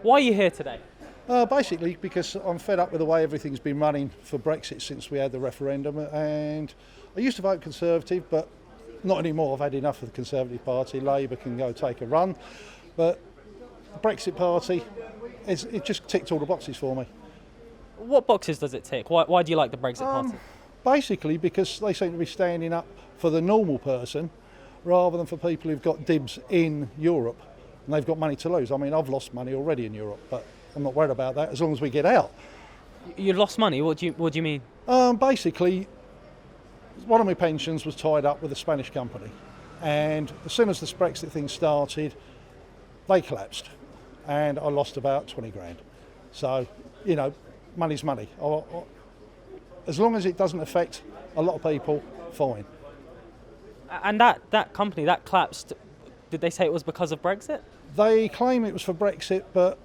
Why are you here today? Basically because I'm fed up with the way everything's been running for Brexit since we had the referendum, and I used to vote Conservative, but not anymore. I've had enough of the Conservative Party. Labour can go take a run, but the Brexit Party, it just ticked all the boxes for me. What boxes does it tick? Why do you like the Brexit Party? Basically because they seem to be standing up for the normal person rather than for people who've got dibs in Europe and they've got money to lose. I mean, I've lost money already in Europe, but I'm not worried about that as long as we get out. You lost money? What do you mean? Basically, one of my pensions was tied up with a Spanish company, and as soon as this Brexit thing started, they collapsed, and I lost about 20 grand. So, money's money. As long as it doesn't affect a lot of people, fine. And that company, that collapsed, did they say it was because of Brexit? They claim it was for Brexit, but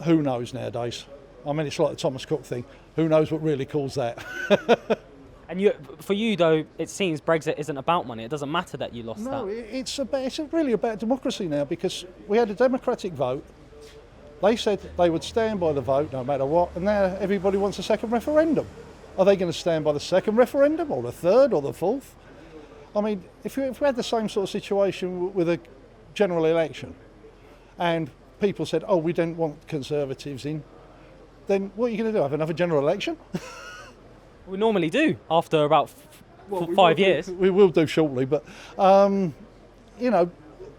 who knows nowadays? I mean, it's like the Thomas Cook thing. Who knows what really caused that? And for you, though, it seems Brexit isn't about money. It doesn't matter that you lost that. No, it's really about democracy now, because we had a democratic vote. They said they would stand by the vote no matter what, and now everybody wants a second referendum. Are they going to stand by the second referendum, or the third, or the fourth? I mean, if we had the same sort of situation with a general election, and people said, oh, we don't want Conservatives in, then what are you going to do, have another general election? We normally do after about 5 years. We will do shortly, but,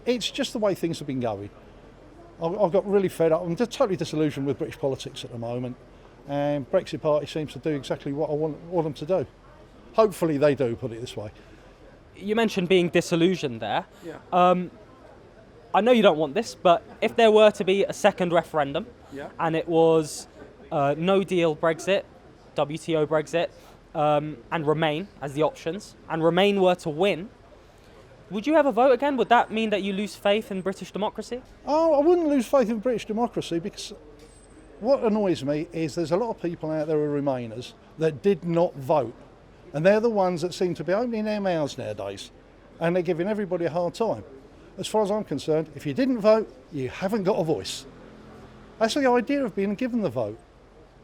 it's just the way things have been going. I've got really fed up. I'm totally disillusioned with British politics at the moment, and Brexit Party seems to do exactly what I want them to do. Hopefully they do, put it this way. You mentioned being disillusioned there. Yeah. I know you don't want this, but if there were to be a second referendum, Yeah. and it was no deal Brexit, WTO Brexit, and Remain as the options, and Remain were to win, would you ever vote again? Would that mean that you lose faith in British democracy? Oh, I wouldn't lose faith in British democracy, because what annoys me is there's a lot of people out there who are Remainers that did not vote. And they're the ones that seem to be opening their mouths nowadays. And they're giving everybody a hard time. As far as I'm concerned, if you didn't vote, you haven't got a voice. That's the idea of being given the vote,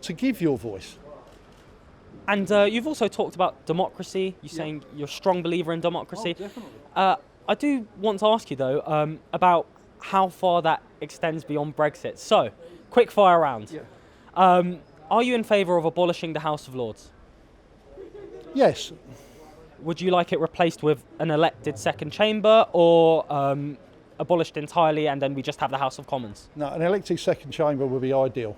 to give your voice. And you've also talked about democracy. You're saying you're a strong believer in democracy. Oh, definitely. I do want to ask you, though, about how far that extends beyond Brexit. So, quick fire round. Yeah. Are you in favour of abolishing the House of Lords? Yes. Would you like it replaced with an elected second chamber, or abolished entirely and then we just have the House of Commons? No, an elected second chamber would be ideal.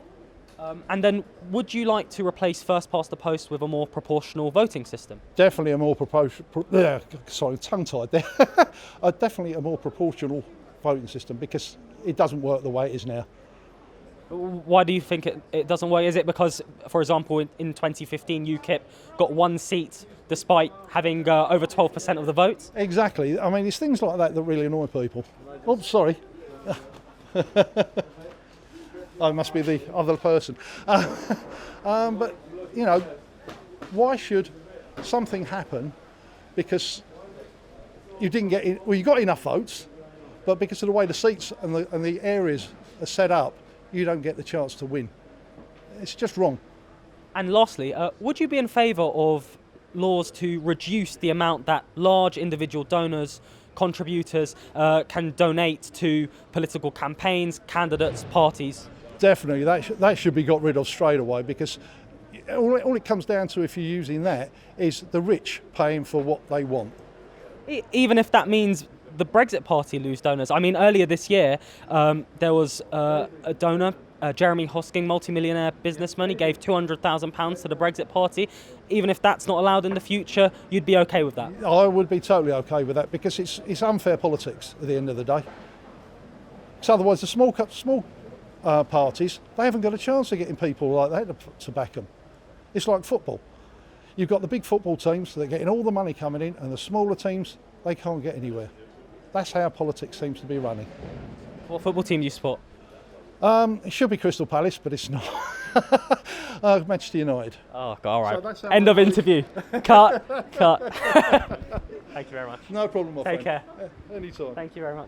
And then would you like to replace first past the post with a more proportional voting system? Definitely a more tongue-tied there. Definitely a more proportional voting system, because it doesn't work the way it is now. Why do you think it doesn't work? Is it because, for example, in 2015 UKIP got one seat despite having over 12% of the votes? Exactly. I mean, it's things like that that really annoy people. Oh, sorry. I must be the other person. But, why should something happen because you didn't get in, well, you got enough votes, but because of the way the seats and the areas are set up, you don't get the chance to win. It's just wrong. And lastly, would you be in favour of laws to reduce the amount that large individual donors, contributors can donate to political campaigns, candidates, parties? Definitely, that should be got rid of straight away, because all it comes down to, if you're using that, is the rich paying for what they want. Even if that means the Brexit Party lose donors. I mean, earlier this year, there was a donor, Jeremy Hosking, multimillionaire businessman. He gave £200,000 to the Brexit Party. Even if that's not allowed in the future, you'd be okay with that? I would be totally okay with that, because it's unfair politics at the end of the day. So otherwise, the small parties, they haven't got a chance of getting people like that to back them. It's like football. You've got the big football teams that are getting all the money coming in, and the smaller teams, they can't get anywhere. That's how politics seems to be running. What football team do you support? It should be Crystal Palace, but it's not. Manchester United. Oh, all right. So End of interview. Cut. Thank you very much. No problem, my friend. Take care. Anytime. Thank you very much.